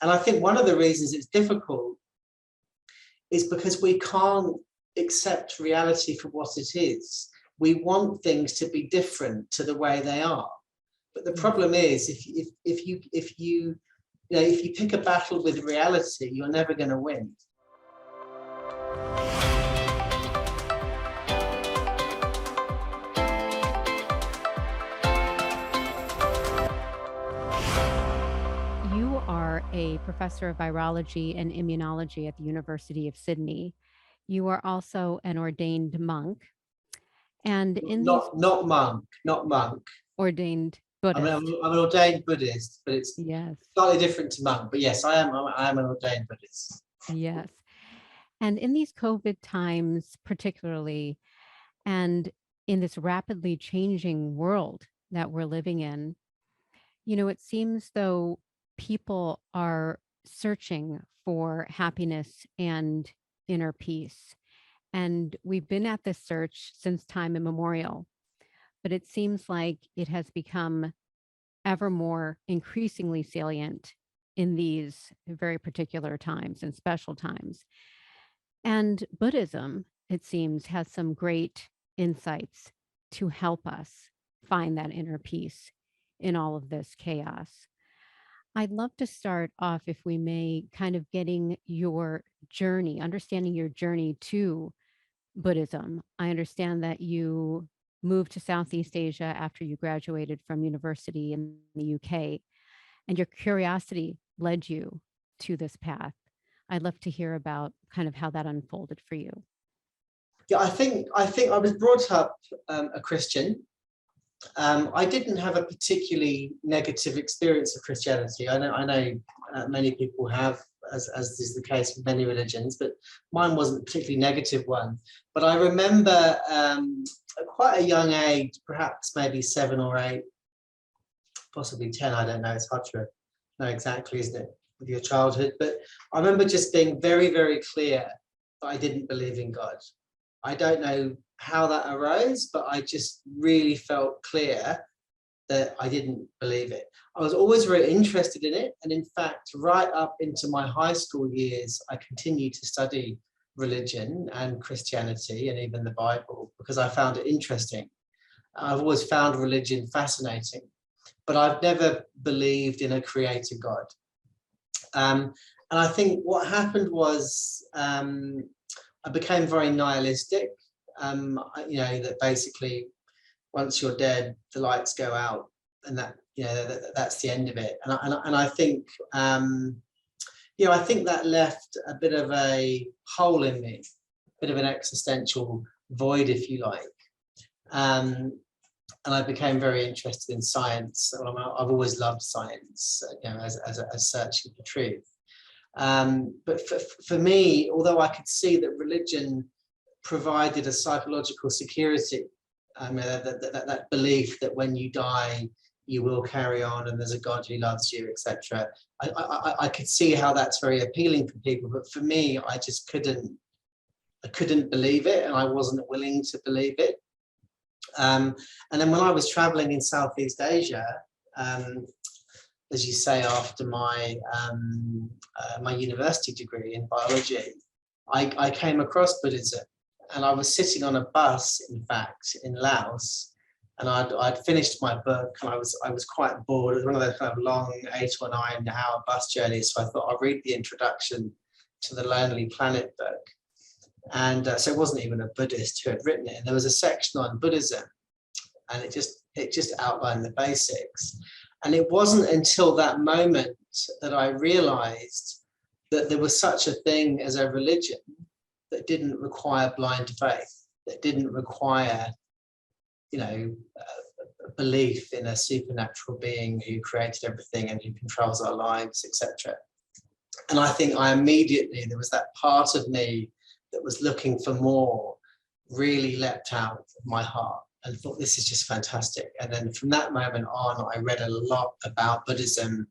And I think one of the reasons it's difficult is because we can't accept reality for what it is. We want things to be different to the way they are. But the problem is, if you pick a battle with reality, you're never going to win. You are a professor of virology and immunology at the University of Sydney. You are also an ordained monk. And in not monk. Ordained Buddhist. I'm an ordained Buddhist, but it's slightly different to monk. But yes, I am an ordained Buddhist. Yes. And in these COVID times, particularly, and in this rapidly changing world that we're living in, it seems though people are searching for happiness and inner peace. And we've been at this search since time immemorial, but it seems like it has become ever more increasingly salient in these very particular times and special times. And Buddhism, it seems, has some great insights to help us find that inner peace in all of this chaos. I'd love to start off, if we may, kind of getting your journey, understanding your journey to Buddhism. I understand that you moved to Southeast Asia after you graduated from university in the UK, and your curiosity led you to this path. I'd love to hear about kind of how that unfolded for you. Yeah, I think I was brought up a Christian. I didn't have a particularly negative experience of Christianity. I know many people have, as is the case with many religions, but mine wasn't a particularly negative one. But I remember at quite a young age, perhaps maybe 7 or 8, possibly 10, I don't know, it's hard to know exactly, isn't it, with your childhood. But I remember just being very, very clear that I didn't believe in God. I don't know how that arose, but I just really felt clear that I didn't believe it. I was always very interested in it. And in fact, right up into my high school years, I continued to study religion and Christianity and even the Bible because I found it interesting. I've always found religion fascinating, but I've never believed in a creator God. And I think what happened was I became very nihilistic. That basically once you're dead, the lights go out, and that's the end of it. And I think I think that left a bit of a hole in me, a bit of an existential void, if you like. And I became very interested in science. I've always loved science, as searching for truth. But for me, although I could see that religion provided a psychological security, that belief that when you die, you will carry on and there's a God who loves you, etc. I could see how that's very appealing for people, but for me, I just couldn't believe it, and I wasn't willing to believe it. And then when I was traveling in Southeast Asia, as you say, after my my university degree in biology, I came across Buddhism, and I was sitting on a bus, in fact, in Laos, and I'd finished my book, and I was quite bored. It was one of those kind of long 8 or 9 hour bus journeys, so I thought I'll read the introduction to the Lonely Planet book. And so it wasn't even a Buddhist who had written it, and there was a section on Buddhism, and it just outlined the basics. And it wasn't until that moment that I realized that there was such a thing as a religion that didn't require blind faith, that didn't require, a belief in a supernatural being who created everything and who controls our lives, etc. And I think there was that part of me that was looking for more, really leapt out of my heart and thought, this is just fantastic. And then from that moment on, I read a lot about Buddhism,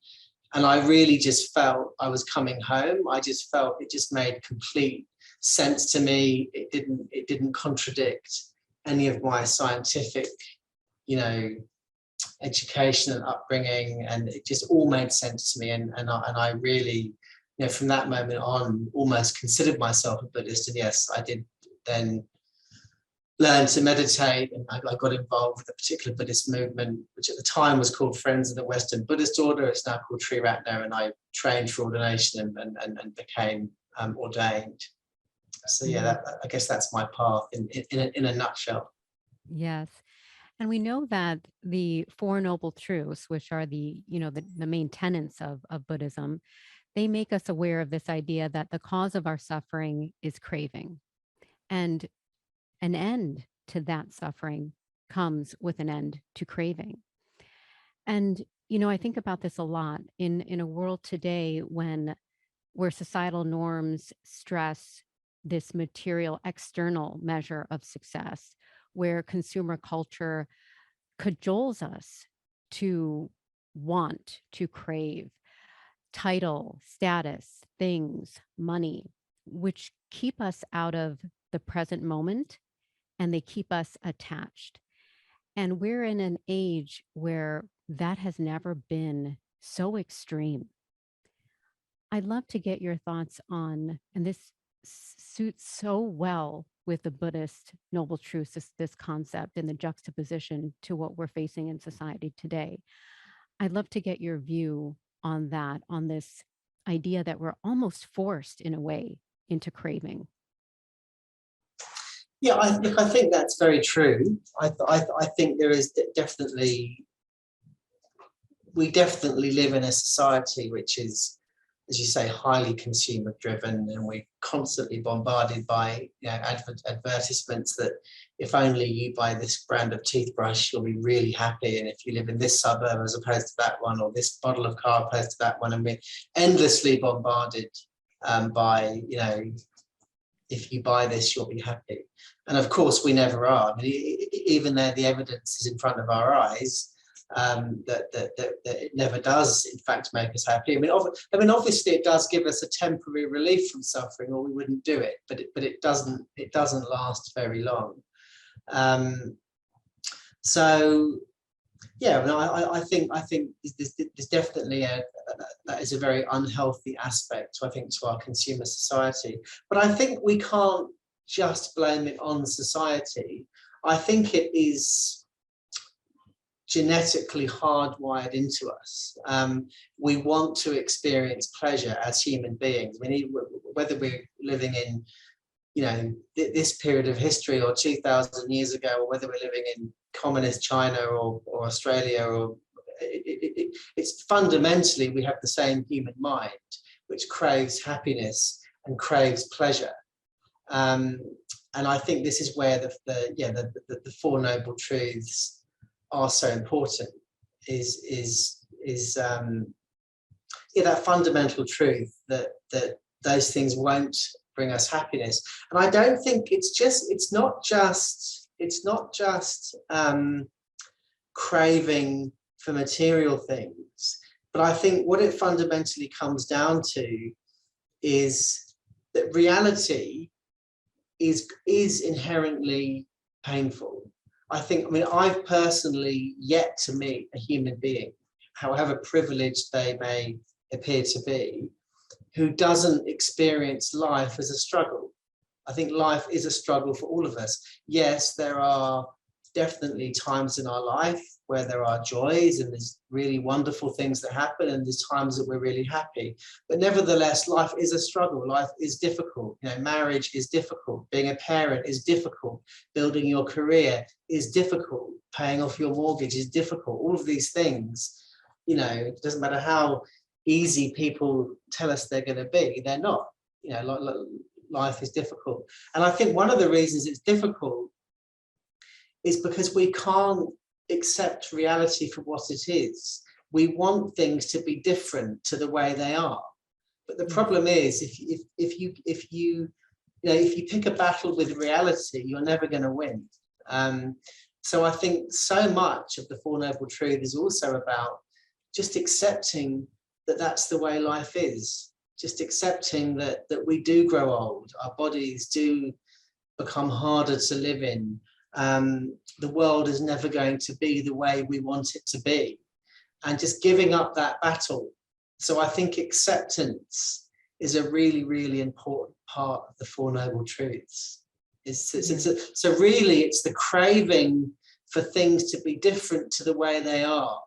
and I really just felt I was coming home. I just felt it just made complete sense to me. It didn't contradict any of my scientific, education and upbringing, and it just all made sense to me. And I really, from that moment on, almost considered myself a Buddhist. And yes, I did then learn to meditate, and I got involved with a particular Buddhist movement, which at the time was called Friends of the Western Buddhist Order. It's now called Sri Ratna, and I trained for ordination and became ordained. So yeah, I guess that's my path in a nutshell. Yes. And we know that the Four Noble Truths, which are the main tenets of Buddhism, they make us aware of this idea that the cause of our suffering is craving. And an end to that suffering comes with an end to craving. And, I think about this a lot in a world today where societal norms stress this material external measure of success, where consumer culture cajoles us to want, to crave title, status, things, money, which keep us out of the present moment, and they keep us attached. And we're in an age where that has never been so extreme. I'd love to get your thoughts on, and this suits so well with the Buddhist Noble Truths, this concept and the juxtaposition to what we're facing in society today. I'd love to get your view on that, on this idea that we're almost forced in a way into craving. Yeah, I think that's very true. I think there is definitely, we definitely live in a society which is, as you say, highly consumer driven, and we're constantly bombarded by advertisements that if only you buy this brand of toothbrush, you'll be really happy, and if you live in this suburb as opposed to that one, or this bottle of car opposed to that one, and we're endlessly bombarded by, if you buy this, you'll be happy. And of course, we never are. I mean, even though the evidence is in front of our eyes, that it never does, in fact, make us happy. I mean, obviously, it does give us a temporary relief from suffering, or we wouldn't do it. But it doesn't last very long. So, yeah, I think there's definitely that is a very unhealthy aspect, I think, to our consumer society. But I think we can't just blame it on society. I think it is genetically hardwired into us. We want to experience pleasure as human beings. We need, whether we're living in, this period of history or 2,000 years ago, or whether we're living in communist China or Australia, or it's fundamentally, we have the same human mind, which craves happiness and craves pleasure. And I think this is where the Four Noble Truths are so important. Is that fundamental truth that those things won't bring us happiness. And I don't think it's not just craving for material things, but I think what it fundamentally comes down to is that reality is inherently painful. I've personally yet to meet a human being, however privileged they may appear to be, who doesn't experience life as a struggle. I think life is a struggle for all of us. Yes, there are definitely times in our life where there are joys and there's really wonderful things that happen, and there's times that we're really happy. But nevertheless, life is a struggle. Life is difficult. Marriage is difficult. Being a parent is difficult. Building your career is difficult. Paying off your mortgage is difficult. All of these things, it doesn't matter how easy people tell us they're going to be, they're not. Life is difficult. And I think one of the reasons it's difficult is because we can't accept reality for what it is. We want things to be different to the way they are. But the problem is, if you pick a battle with reality, you're never going to win. So I think so much of the Four Noble Truths is also about just accepting that that's the way life is. Just accepting that we do grow old, our bodies do become harder to live in. the world is never going to be the way we want it to be, and just giving up that battle. So I think acceptance is a really, really important part of the Four Noble Truths. So really, it's the craving for things to be different to the way they are,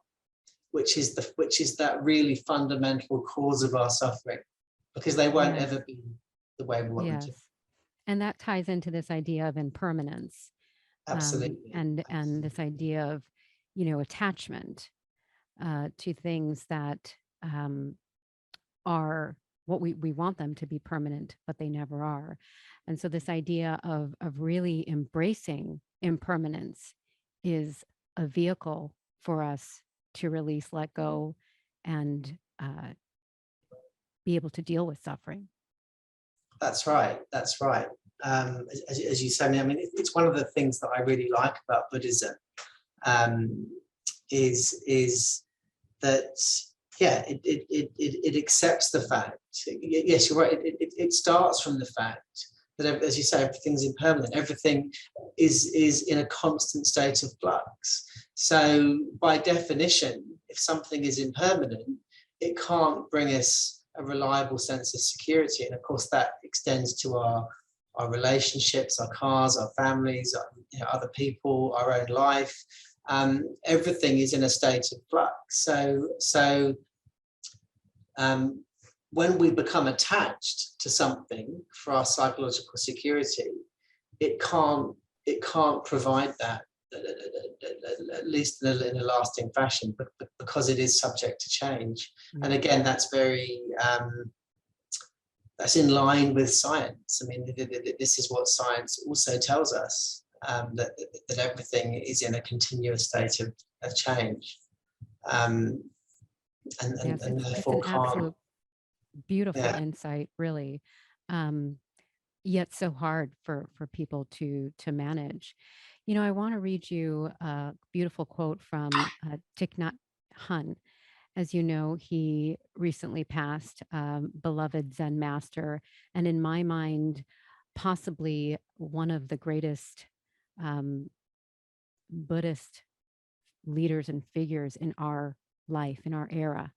which is that really fundamental cause of our suffering, because they won't ever be the way we want them to be. And that ties into this idea of impermanence. Absolutely. And this idea of, attachment to things that are what we want them to be permanent, but they never are. And so this idea of really embracing impermanence is a vehicle for us to release, let go, and be able to deal with suffering. That's right. That's right. As you say, I mean, it's one of the things that I really like about Buddhism, is that, it accepts the fact. Yes, you're right. It starts from the fact that, as you say, everything's impermanent. Everything is in a constant state of flux. So by definition, if something is impermanent, it can't bring us a reliable sense of security. And of course, that extends to our relationships, our cars, our families, other people, our own life. Everything is in a state of flux. So when we become attached to something for our psychological security, it can't provide that, at least in a lasting fashion, but because it is subject to change. And again, that's very that's in line with science. I mean, this is what science also tells us, that everything is in a continuous state of change, and therefore it's an absolute beautiful insight, really. Yet so hard for people to manage. I want to read you a beautiful quote from Thich Nhat Hanh. As you know, he recently passed, beloved Zen master, and in my mind, possibly one of the greatest Buddhist leaders and figures in our life, in our era.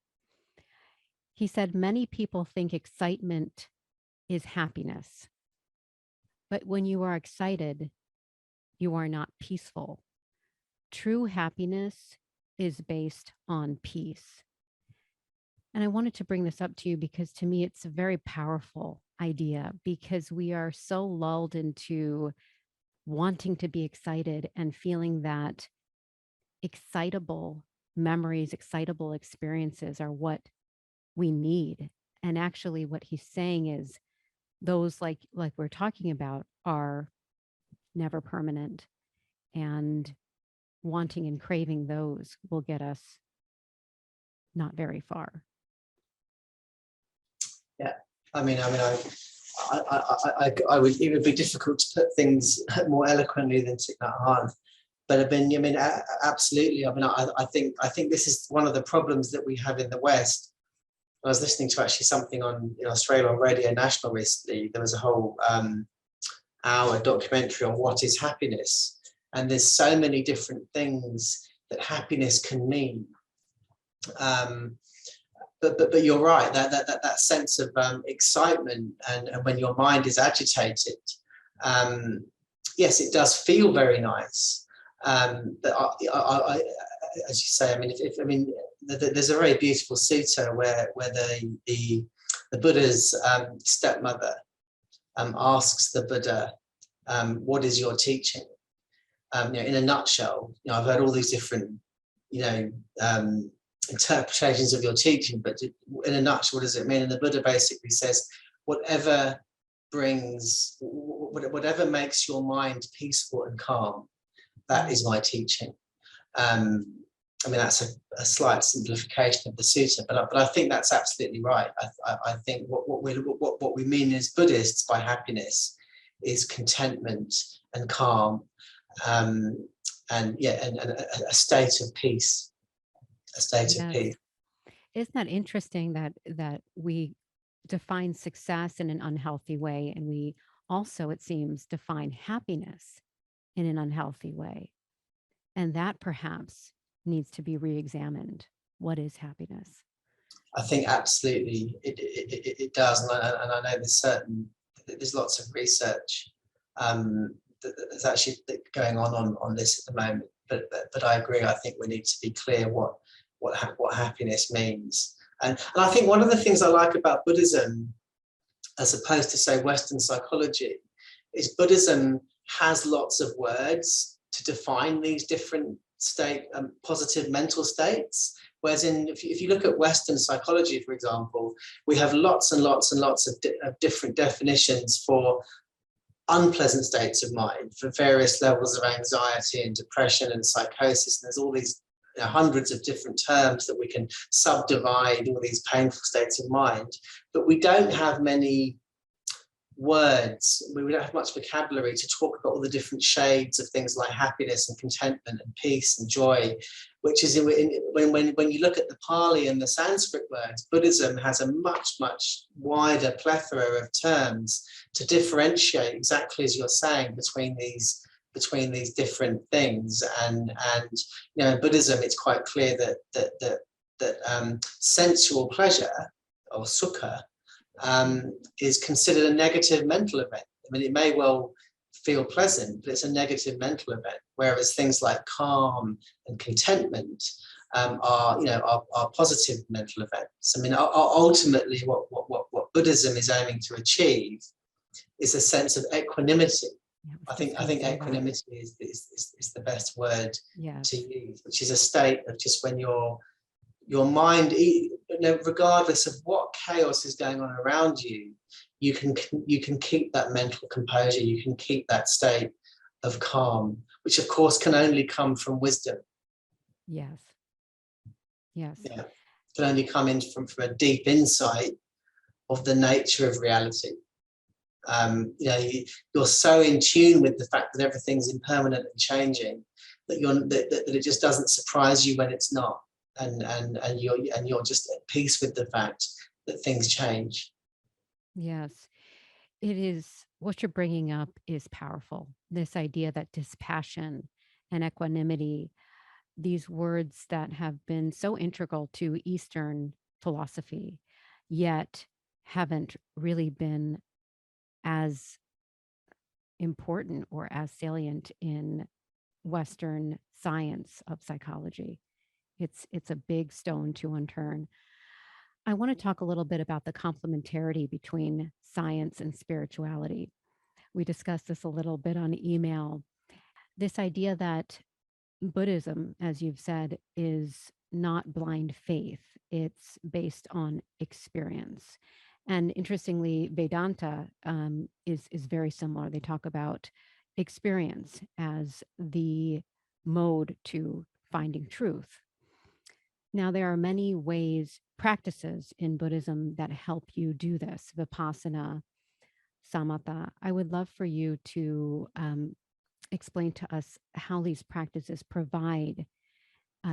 He said, many people think excitement is happiness, but when you are excited, you are not peaceful. True happiness is based on peace. And I wanted to bring this up to you because to me, it's a very powerful idea, because we are so lulled into wanting to be excited and feeling that excitable memories, excitable experiences are what we need. And actually what he's saying is those like we're talking about are never permanent, and wanting and craving those will get us not very far. Yeah, I mean, I would. It would be difficult to put things more eloquently than Thich Nhat Hanh, but I mean, absolutely. I mean, I think this is one of the problems that we have in the West. I was listening to actually something in Australia on Radio National recently. There was a whole hour documentary on what is happiness, and there's so many different things that happiness can mean. But you're right, that sense of excitement, and when your mind is agitated, yes, it does feel very nice. But I, as you say, I mean, there's a very beautiful sutta where the Buddha's stepmother asks the Buddha, "What is your teaching?" In a nutshell, I've heard all these different, interpretations of your teaching, but in a nutshell, what does it mean? And the Buddha basically says, whatever makes your mind peaceful and calm, that is my teaching. I mean, that's a slight simplification of the sutta, but I think that's absolutely right. I think what we mean as Buddhists by happiness is contentment and calm, and a state of peace. A state of peace. Isn't that interesting that we define success in an unhealthy way, and we also, it seems, define happiness in an unhealthy way. And that perhaps needs to be re-examined. What is happiness? I think absolutely it does, and I know there's lots of research that's actually going on this at the moment. But I agree. I think we need to be clear what happiness means. And I think one of the things I like about Buddhism, as opposed to say Western psychology, is Buddhism has lots of words to define these different positive mental states. Whereas if you look at Western psychology, for example, we have lots and lots and lots of different definitions for unpleasant states of mind, for various levels of anxiety and depression and psychosis. And there's all these hundreds of different terms that we can subdivide all these painful states of mind. But we don't have many words, we don't have much vocabulary to talk about all the different shades of things like happiness and contentment and peace and joy, which is when you look at the Pali and the Sanskrit words, Buddhism has a much wider plethora of terms to differentiate, exactly as you're saying, between these different things. And in Buddhism, it's quite clear that sensual pleasure, or sukha, is considered a negative mental event. I mean, it may well feel pleasant, but it's a negative mental event. Whereas things like calm and contentment are positive mental events. I mean, ultimately, what Buddhism is aiming to achieve is a sense of equanimity. I think equanimity is the best word to use, which is a state of just when your mind, regardless of what chaos is going on around you, you can keep that mental composure, you can keep that state of calm, which of course can only come from wisdom. Yes. Yeah. It can only come in from a deep insight of the nature of reality. You're so in tune with the fact that everything's impermanent and changing that it just doesn't surprise you when it's not. And you're just at peace with the fact that things change. Yes, it is. What you're bringing up is powerful. This idea that dispassion and equanimity, these words that have been so integral to Eastern philosophy, yet haven't really been as important or as salient in Western science of psychology. It's a big stone to unturn. I want to talk a little bit about the complementarity between science and spirituality. We discussed this a little bit on email. This idea that Buddhism, as you've said, is not blind faith. It's based on experience. And interestingly, Vedanta is very similar. They talk about experience as the mode to finding truth. Now, there are many practices in Buddhism that help you do this, Vipassana, Samatha. I would love for you to explain to us how these practices provide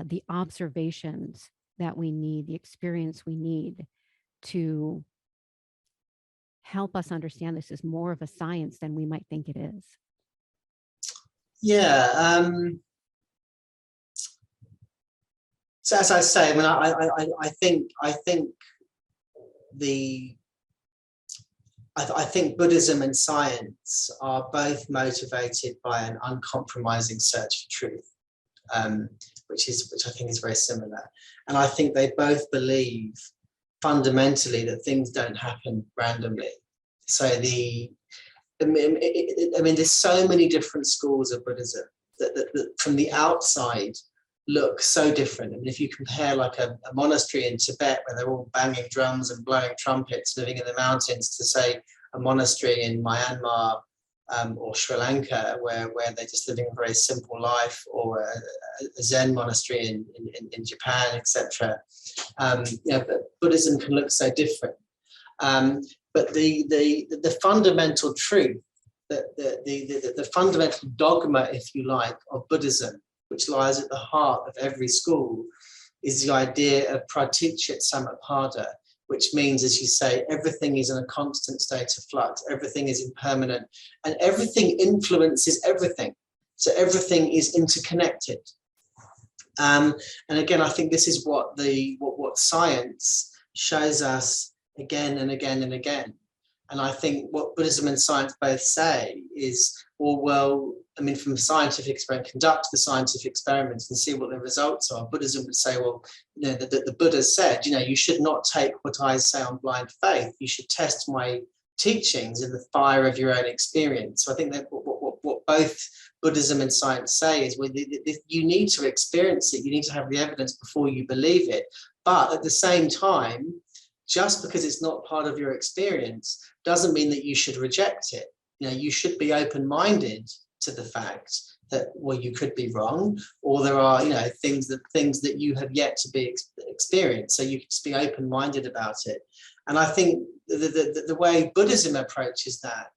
the observations that we need, the experience we need to help us understand this is more of a science than we might think it is. Yeah. So as I say, I mean, I think Buddhism and science are both motivated by an uncompromising search for truth, which I think is very similar. And I think they both believe fundamentally that things don't happen randomly. So I mean, there's so many different schools of Buddhism that from the outside look so different. I mean, if you compare like a monastery in Tibet where they're all banging drums and blowing trumpets, living in the mountains, to say a monastery in Myanmar or Sri Lanka where they're just living a very simple life, or a Zen monastery in Japan, etc. Buddhism can look so different. But the fundamental truth, the fundamental dogma, if you like, of Buddhism, which lies at the heart of every school, is the idea of pratichet samutpada, which means, as you say, everything is in a constant state of flux, everything is impermanent, and everything influences everything. So everything is interconnected. And again, I think this is what science shows us again and again and again. And I think what Buddhism and science both say is, well, I mean, from a scientific experiment, conduct the scientific experiments and see what the results are. Buddhism would say, well, you know, the Buddha said, you know, you should not take what I say on blind faith. You should test my teachings in the fire of your own experience. So I think that what both Buddhism and science say is, well, you need to experience it. You need to have the evidence before you believe it. But at the same time, just because it's not part of your experience doesn't mean that you should reject it. You know, you should be open-minded to the fact that, well, you could be wrong, or there are, you know, things that you have yet to be experienced. So you can just be open-minded about it. And I think the way Buddhism approaches that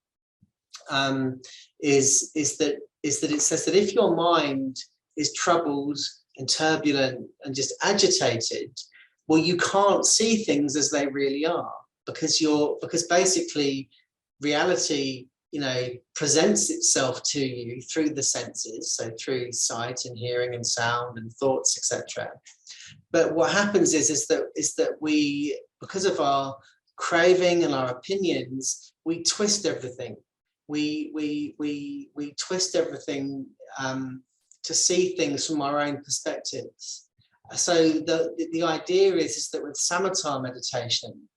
is that it says that if your mind is troubled and turbulent and just agitated, well, you can't see things as they really are, because basically reality, you know, presents itself to you through the senses, so through sight and hearing and sound and thoughts, etc. But what happens is that we, because of our craving and our opinions, we twist everything. We twist everything to see things from our own perspectives. So the idea is that with samatha meditation,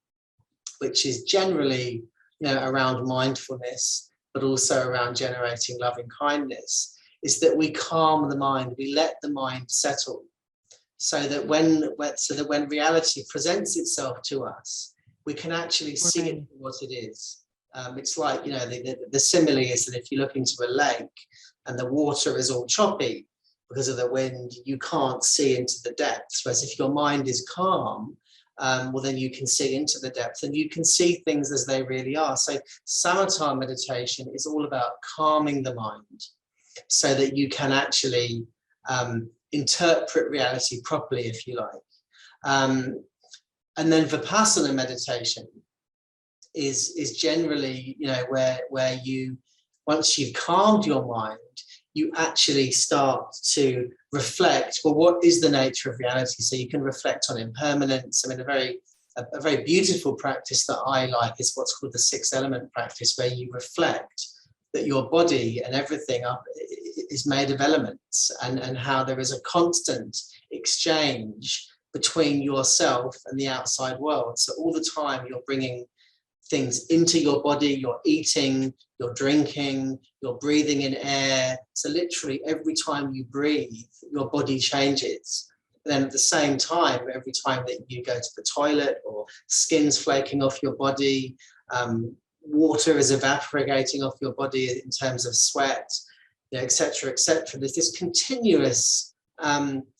which is generally, you know, around mindfulness, but also around generating loving kindness, is that we calm the mind, we let the mind settle, so that when reality presents itself to us, we can actually see it for what it is. It's like, you know, the simile is that if you look into a lake and the water is all choppy because of the wind, you can't see into the depths. Whereas if your mind is calm, well, then you can see into the depth and you can see things as they really are. So samatha meditation is all about calming the mind so that you can actually interpret reality properly, if you like. And then vipassana meditation is generally, you know, where you, once you've calmed your mind, you actually start to reflect, well, what is the nature of reality? So you can reflect on impermanence. I mean, a very beautiful practice that I like is what's called the 6 element practice, where you reflect that your body and everything is made of elements, and how there is a constant exchange between yourself and the outside world. So all the time you're bringing things into your body, you're eating, you're drinking, you're breathing in air. So literally every time you breathe, your body changes. And then at the same time, every time that you go to the toilet, or skin's flaking off your body, water is evaporating off your body in terms of sweat, you know, et cetera, et cetera. There's this continuous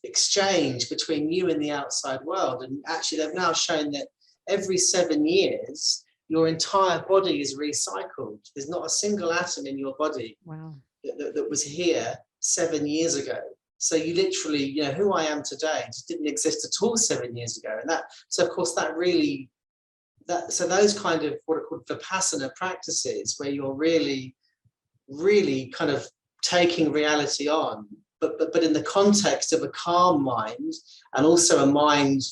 exchange between you and the outside world. And actually, they've now shown that every 7 years, your entire body is recycled. There's not a single atom in your body that was here 7 years ago. So you literally, you know, who I am today just didn't exist at all 7 years ago. And so of course so those kind of what are called vipassana practices, where you're really, really kind of taking reality on, but in the context of a calm mind, and also a mind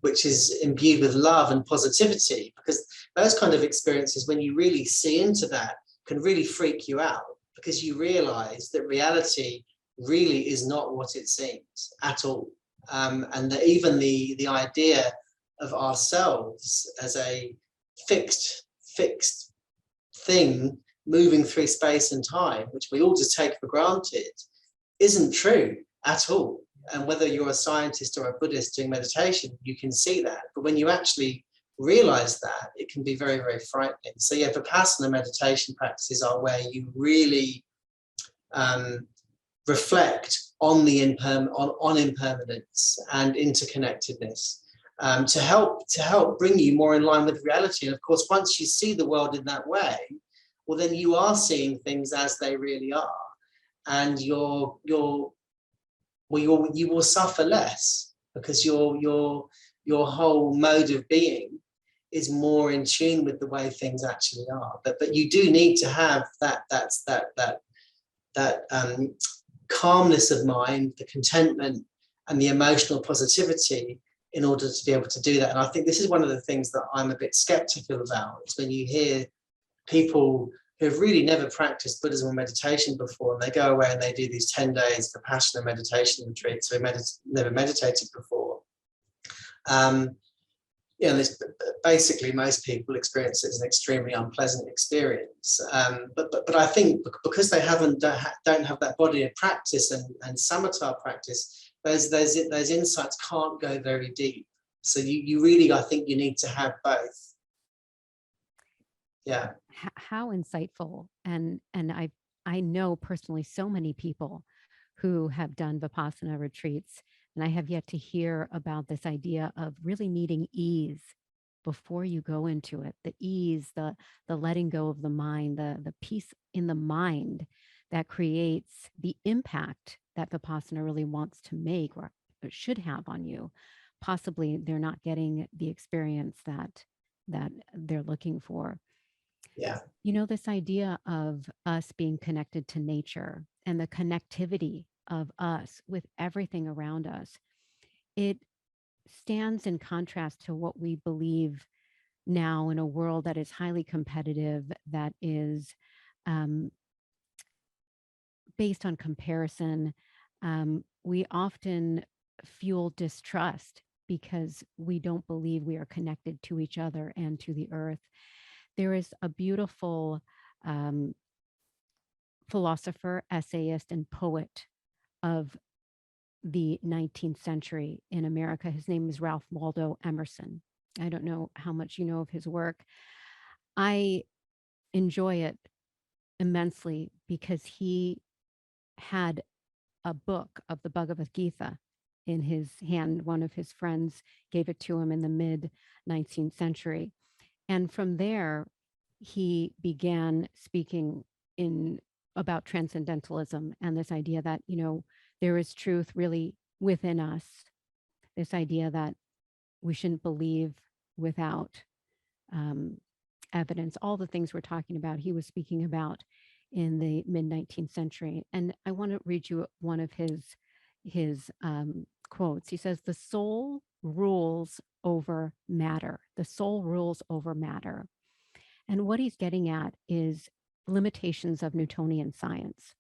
which is imbued with love and positivity, because those kind of experiences, when you really see into that, can really freak you out, because you realize that reality really is not what it seems at all. And that even the idea of ourselves as a fixed thing moving through space and time, which we all just take for granted, isn't true at all. And whether you're a scientist or a Buddhist doing meditation, you can see that. But when you actually realize that, it can be very, very frightening. So yeah, Vipassana meditation practices are where you really reflect on the impermanence and interconnectedness, to help bring you more in line with reality. And of course, once you see the world in that way, well, then you are seeing things as they really are, and you will suffer less, because your whole mode of being is more in tune with the way things actually are. But you do need to have that calmness of mind, the contentment, and the emotional positivity in order to be able to do that. And I think this is one of the things that I'm a bit skeptical about, is when you hear people who've really never practiced Buddhism or meditation before, and they go away and they do these 10 days Vipassana meditation retreats, so never meditated before. Basically most people experience it as an extremely unpleasant experience. But I think because they don't have that body of practice and samatha practice, those insights can't go very deep. So you really, I think you need to have both. Yeah. How insightful. And I know personally so many people who have done Vipassana retreats, and I have yet to hear about this idea of really needing ease before you go into it. The ease, the letting go of the mind, the peace in the mind that creates the impact that Vipassana really wants to make or should have on you. Possibly they're not getting the experience that they're looking for. Yeah. You know, this idea of us being connected to nature and the connectivity of us with everything around us, it stands in contrast to what we believe now in a world that is highly competitive, that is based on comparison. We often fuel distrust because we don't believe we are connected to each other and to the earth. There is a beautiful philosopher, essayist, and poet of the 19th century in America. His name is Ralph Waldo Emerson. I don't know how much you know of his work. I enjoy it immensely because he had a book of the Bhagavad Gita in his hand. One of his friends gave it to him in the mid 19th century. And from there, he began speaking about transcendentalism and this idea that, you know, there is truth really within us. This idea that we shouldn't believe without evidence. All the things we're talking about, he was speaking about in the mid 19th century. And I want to read you one of his quotes. He says, "The soul rules over matter. The soul rules over matter." And what he's getting at is limitations of Newtonian science.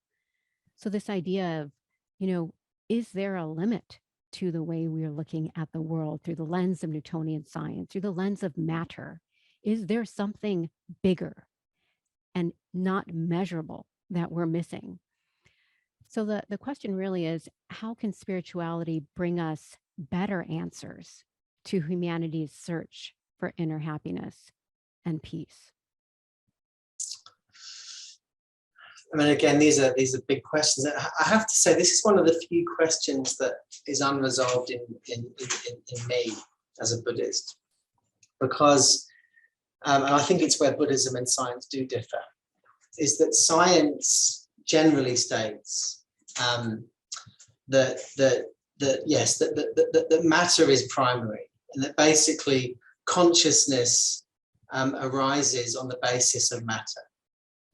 So this idea of, you know, is there a limit to the way we are looking at the world through the lens of Newtonian science, through the lens of matter? Is there something bigger and not measurable that we're missing? So the question really is, how can spirituality bring us better answers to humanity's search for inner happiness and peace? I mean, again, these are big questions. I have to say, this is one of the few questions that is unresolved in me as a Buddhist, because, and I think it's where Buddhism and science do differ, is that science generally states that matter is primary, and that basically consciousness arises on the basis of matter.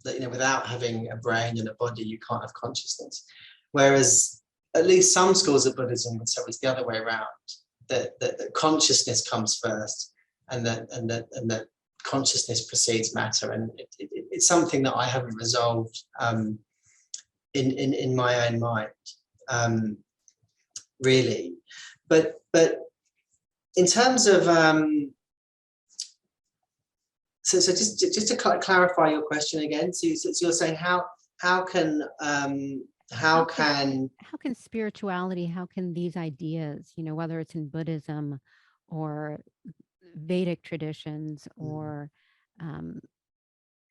That, you know, without having a brain and a body, you can't have consciousness. Whereas at least some schools of Buddhism would say it's the other way around, that consciousness comes first, and that consciousness precedes matter. And it's something that I haven't resolved in my own mind, really. But in terms of So just to clarify your question again, so you're saying how can spirituality, how can these ideas, you know, whether it's in Buddhism or Vedic traditions or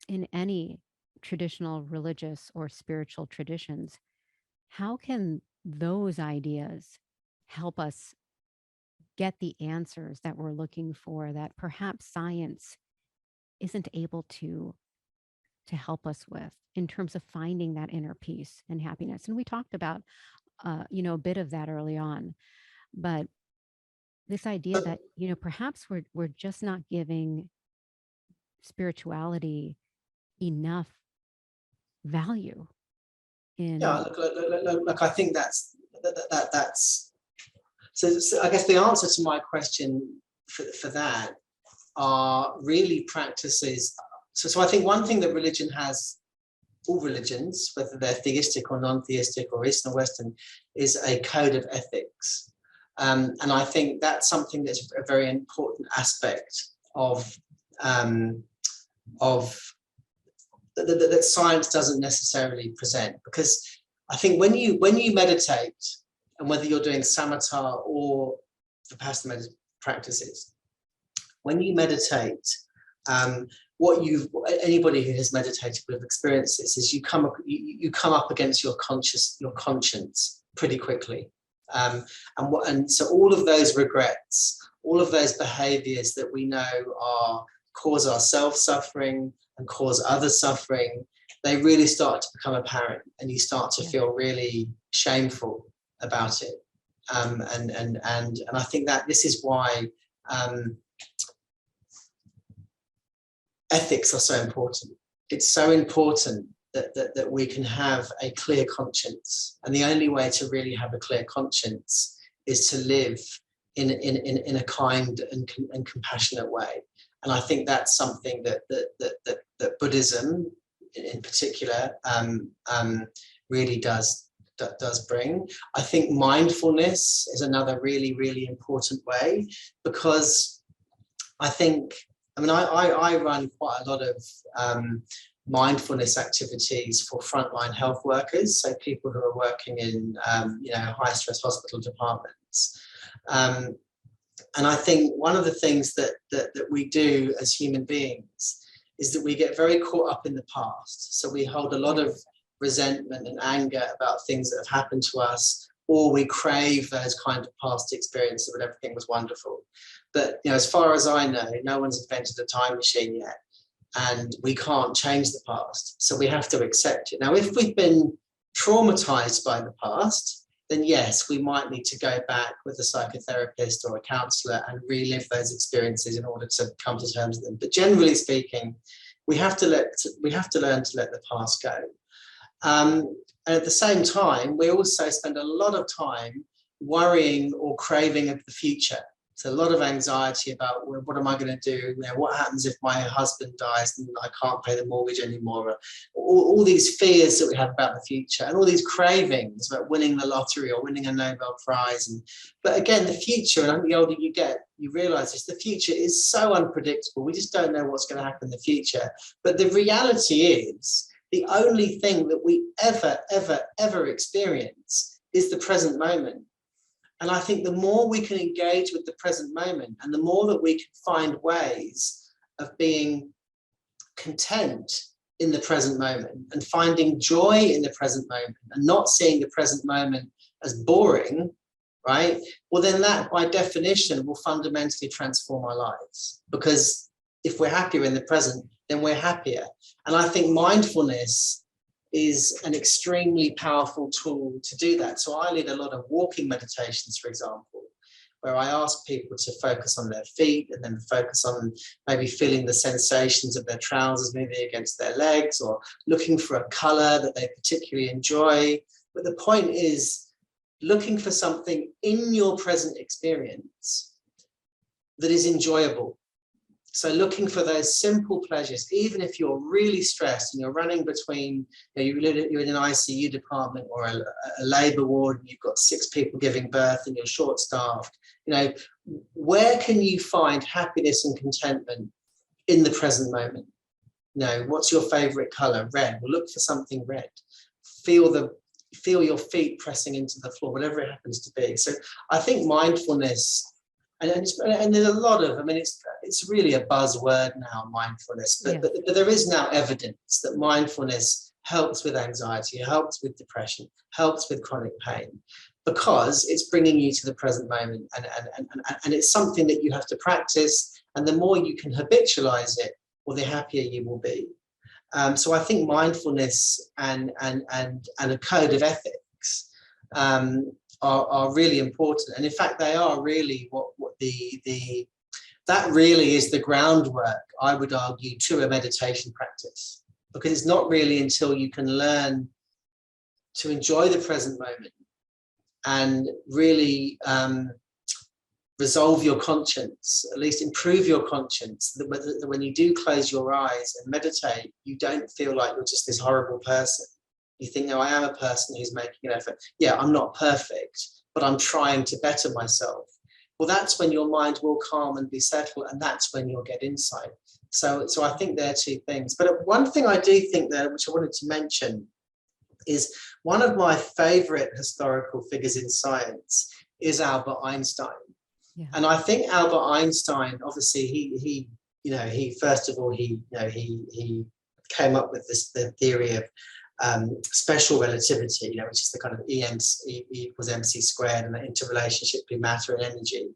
in any traditional religious or spiritual traditions, how can those ideas help us get the answers that we're looking for, that perhaps science isn't able to help us with, in terms of finding that inner peace and happiness? And we talked about, you know, a bit of that early on, but this idea that, you know, perhaps we're just not giving spirituality enough value. Yeah, look, I think that's so I guess the answer to my question for that are really practices. So I think one thing that religion has, all religions, whether they're theistic or non-theistic or Eastern or Western, is a code of ethics. And I think that's something that's a very important aspect of that science doesn't necessarily present. Because I think when you meditate, and whether you're doing samatha or vipassana practices, when you meditate, anybody who has meditated will have experienced this, is you come up against your conscience pretty quickly, and so all of those regrets, all of those behaviors that we know cause ourselves suffering and cause others suffering, they really start to become apparent, and you start to feel really shameful about it, and I think that this is why ethics are so important. It's so important that we can have a clear conscience, and the only way to really have a clear conscience is to live in a kind and compassionate way. And I think that's something that Buddhism, in particular, really does bring. I think mindfulness is another really, really important way, because I run quite a lot of mindfulness activities for frontline health workers, so people who are working in high stress hospital departments. And I think one of the things that we do as human beings is that we get very caught up in the past. So we hold a lot of resentment and anger about things that have happened to us, or we crave those kind of past experiences when everything was wonderful. But as far as I know, no one's invented a time machine yet, and we can't change the past. So we have to accept it. Now, if we've been traumatized by the past, then yes, we might need to go back with a psychotherapist or a counselor and relive those experiences in order to come to terms with them. But generally speaking, we have to learn to let the past go. And at the same time, we also spend a lot of time worrying or craving of the future. So a lot of anxiety about, well, what am I going to do? What happens if my husband dies and I can't pay the mortgage anymore? All these fears that we have about the future, and all these cravings about winning the lottery or winning a Nobel Prize. But again, the future, and the older you get, you realize this, the future is so unpredictable. We just don't know what's going to happen in the future. But the reality is, the only thing that we ever experience is the present moment. And I think the more we can engage with the present moment, and the more that we can find ways of being content in the present moment and finding joy in the present moment and not seeing the present moment as boring, right? Well, then that by definition will fundamentally transform our lives, because if we're happier in the present, then we're happier. And I think mindfulness is an extremely powerful tool to do that. So I lead a lot of walking meditations, for example, where I ask people to focus on their feet and then focus on maybe feeling the sensations of their trousers moving against their legs, or looking for a color that they particularly enjoy. But the point is looking for something in your present experience that is enjoyable. So looking for those simple pleasures, even if you're really stressed and you're running between, you're in an ICU department or a labor ward, and you've got 6 people giving birth and you're short-staffed, where can you find happiness and contentment in the present moment? What's your favorite color? Red. Well, look for something red. Feel your feet pressing into the floor, whatever it happens to be. So I think mindfulness, and there's a lot of, it's really a buzzword now, mindfulness, but there is now evidence that mindfulness helps with anxiety, helps with depression, helps with chronic pain, because it's bringing you to the present moment, and it's something that you have to practice, and the more you can habitualize it, well, the happier you will be. So I think mindfulness and a code of ethics are really important, and in fact they are really what that really is the groundwork, I would argue, to a meditation practice, because it's not really until you can learn to enjoy the present moment and really resolve your conscience, at least improve your conscience, that when you do close your eyes and meditate, you don't feel like you're just this horrible person. You think, no, I am a person who's making an effort. Yeah, I'm not perfect, but I'm trying to better myself. Well, that's when your mind will calm and be settled, and that's when you'll get insight. So I think there are two things. But one thing I do think there, which I wanted to mention, is one of my favorite historical figures in science is Albert Einstein. Yeah. And I think Albert Einstein, obviously, he first of all, he came up with the theory of special relativity, which is the kind of E equals mc squared, and the interrelationship between matter and energy.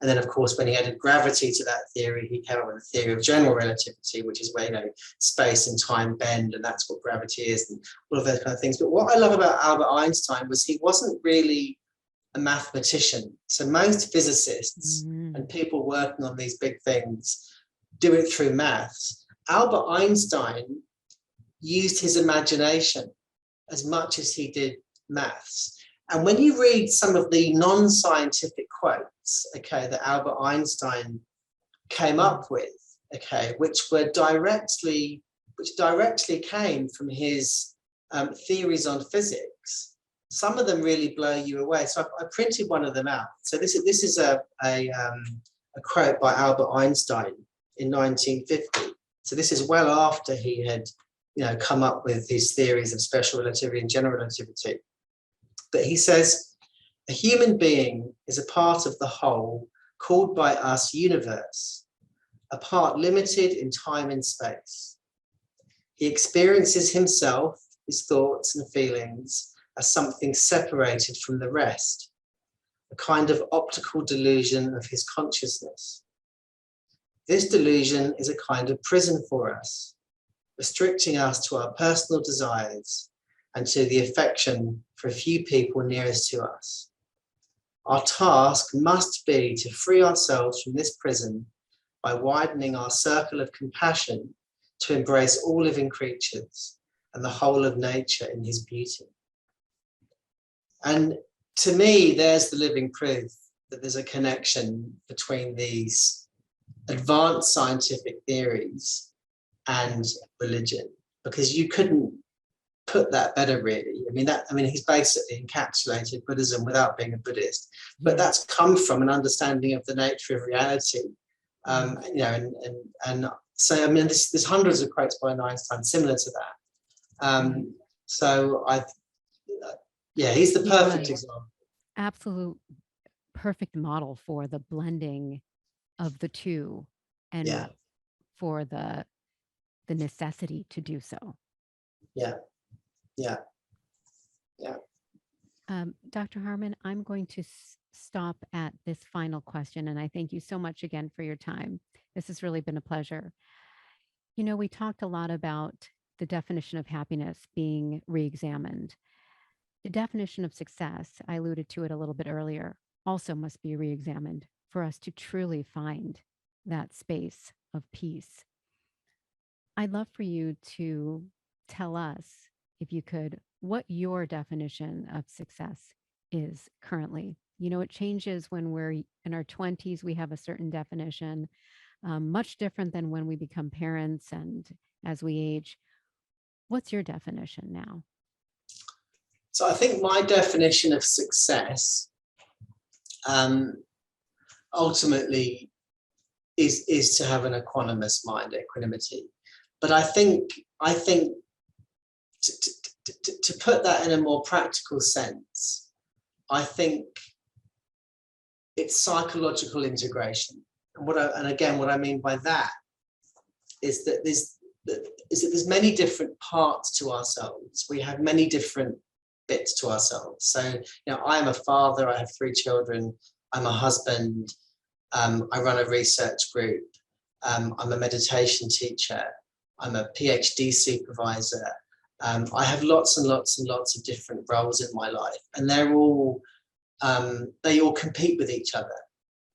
And then, of course, when he added gravity to that theory, he came up with the theory of general relativity, which is where space and time bend, and that's what gravity is, and all of those kind of things. But what I love about Albert Einstein was he wasn't really a mathematician. So most physicists and people working on these big things do it through maths. Albert Einstein used his imagination as much as he did maths. And when you read some of the non-scientific quotes, that Albert Einstein came up with, which directly came from his theories on physics, some of them really blow you away. So I printed one of them out. So this is a quote by Albert Einstein in 1950. So this is well after he had come up with his theories of special relativity and general relativity. But he says, a human being is a part of the whole called by us universe, a part limited in time and space. He experiences himself, his thoughts and feelings, as something separated from the rest, a kind of optical delusion of his consciousness. This delusion is a kind of prison for us, restricting us to our personal desires and to the affection for a few people nearest to us. Our task must be to free ourselves from this prison by widening our circle of compassion to embrace all living creatures and the whole of nature in his beauty. And to me, there's the living proof that there's a connection between these advanced scientific theories and religion, because you couldn't put that better, really. He's basically encapsulated Buddhism without being a Buddhist, but that's come from an understanding of the nature of reality. And so there's hundreds of quotes by Einstein similar to that. He's the perfect example. Absolute perfect model for the blending of the two, and for the necessity to do so. Dr. Harman, I'm going to stop at this final question, and I thank you so much again for your time. This has really been a pleasure. We talked a lot about the definition of happiness being re-examined. The definition of success, I alluded to it a little bit earlier, also must be re-examined for us to truly find that space of peace. I'd love for you to tell us, if you could, what your definition of success is currently. It changes when we're in our 20s, we have a certain definition, much different than when we become parents and as we age. What's your definition now? So I think my definition of success ultimately is to have an equanimous mind, equanimity. But I think to put that in a more practical sense, I think it's psychological integration. And what I mean by that is that there's many different parts to ourselves. We have many different bits to ourselves. So, I am a father, I have 3 children, I'm a husband, I run a research group, I'm a meditation teacher, I'm a PhD supervisor. I have lots and lots and lots of different roles in my life, and they all compete with each other.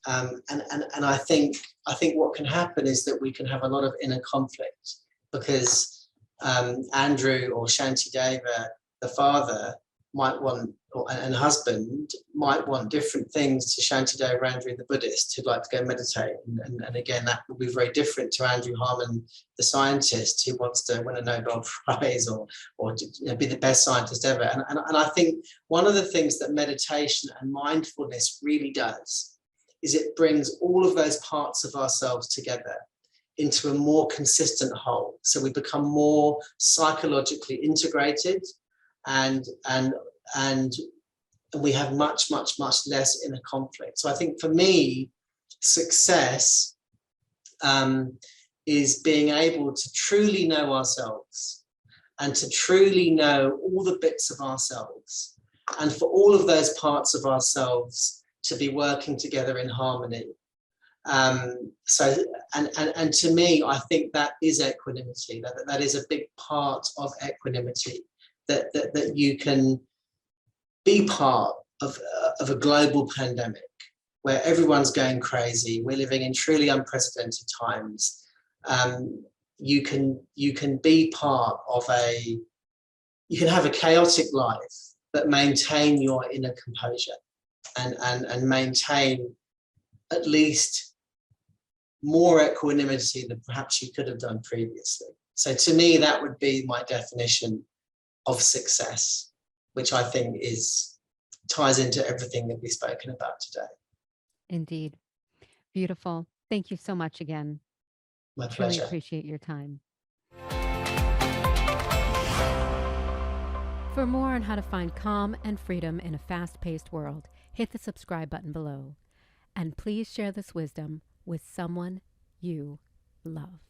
And I think what can happen is that we can have a lot of inner conflict, because Andrew or Shantideva, the father, might want, and husband might want different things to Shantideva Andrew the Buddhist, who'd like to go meditate. And again, that will be very different to Andrew Harman, the scientist, who wants to win a Nobel Prize or to be the best scientist ever. And I think one of the things that meditation and mindfulness really does is it brings all of those parts of ourselves together into a more consistent whole. So we become more psychologically integrated, and we have much less inner conflict. So I think for me, success is being able to truly know ourselves and to truly know all the bits of ourselves, and for all of those parts of ourselves to be working together in harmony. So to me, I think that is equanimity. That is a big part of equanimity. That you can be part of a global pandemic where everyone's going crazy. We're living in truly unprecedented times. You can be part of you can have a chaotic life, but maintain your inner composure and maintain at least more equanimity than perhaps you could have done previously. So to me, that would be my definition of success, which I think ties into everything that we've spoken about today. Indeed. Beautiful. Thank you so much again. My Truly pleasure. appreciate your time. For more on how to find calm and freedom in a fast-paced world, hit the subscribe button below. And please share this wisdom with someone you love.